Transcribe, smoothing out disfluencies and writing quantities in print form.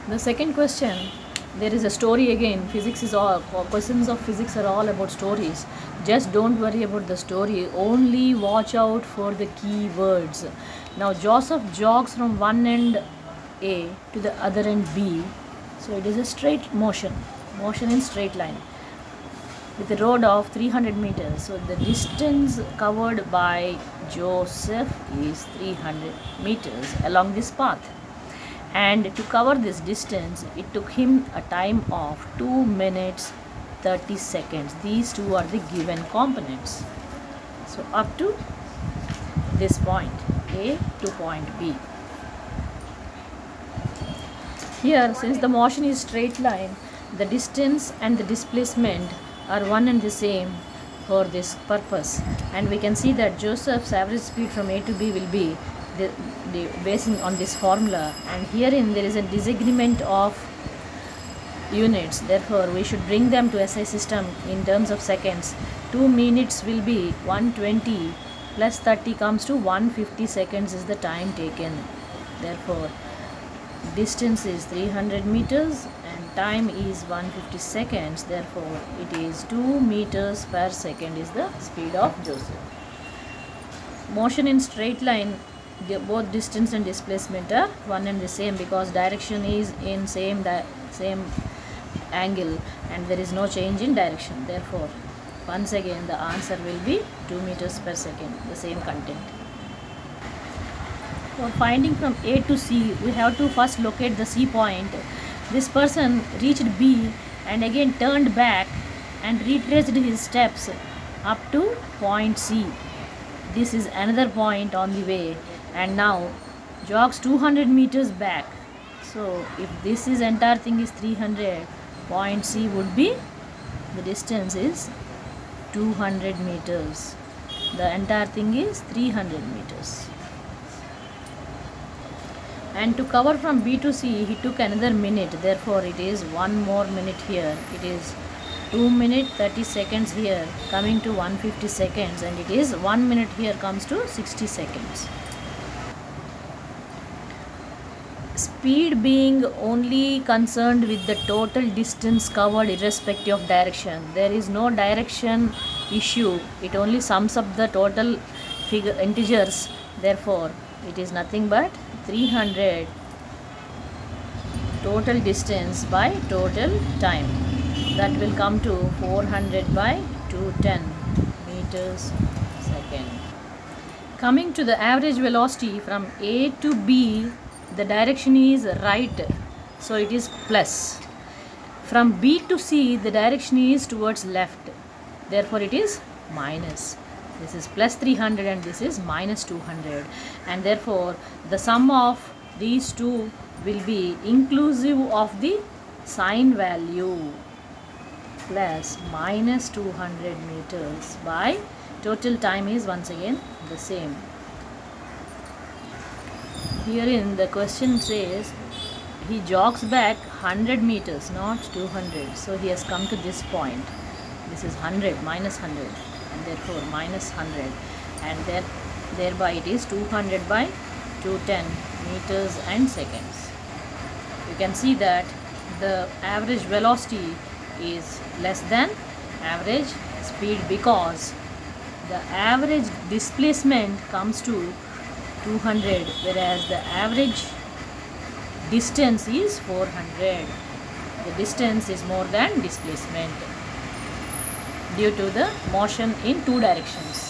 The second question, there is a story again. Physics is all, questions of physics are all about stories. Just don't worry about the story, only watch out for the key words. Now Joseph jogs from one end A to the other end B. So it is a straight motion in straight line with a road of 300 meters. So the distance covered by Joseph is 300 meters along this path. And to cover this distance, it took him a time of 2 minutes 30 seconds. These two are the given components. So up to this point, A to point B. Here, since the motion is straight line, the distance and the displacement are one and the same for this purpose. And we can see that Joseph's average speed from A to B will be basing on this formula, and herein there is a disagreement of units. Therefore, we should bring them to SI system in terms of seconds. 2 minutes will be 120 plus 30 comes to 150 seconds is the time taken. Therefore, distance is 300 meters and time is 150 seconds. Therefore, it is 2 meters per second is the speed of Joseph. Motion in straight line, both distance and displacement are one and the same because direction is in same angle and there is no change in direction. Therefore, once again the answer will be 2 meters per second, the same content. For finding from A to C, we have to first locate the C point. This person reached B and again turned back and retraced his steps up to point C. This is another point on the way, and now jogs 200 meters back. So if this is entire thing is 300, point C would be, the distance is 200 meters. The entire thing is 300 meters. And to cover from B to C, he took another minute. Therefore, it is one more minute here. It is 2 minutes 30 seconds here, coming to 150 seconds, and it is 1 minute here comes to 60 seconds. Speed being only concerned with the total distance covered irrespective of direction. There is no direction issue. It only sums up the total integers. Therefore, it is nothing but 300 total distance by total time. That will come to 400 by 210 meters second. Coming to the average velocity from A to B, the direction is right, so it is plus. From B to C, the direction is towards left, therefore it is minus. This is plus 300 and this is minus 200, and therefore the sum of these two will be inclusive of the sign value, plus minus 200 meters by total time is once again the same. Herein the question says he jogs back 100 meters, not 200. So he has come to this point. This is 100 minus 100, and therefore minus 100, and thereby it is 200 by 210 meters and seconds. You can see that the average velocity is less than average speed because the average displacement comes to 200, whereas the average distance is 400. The distance is more than displacement due to the motion in two directions.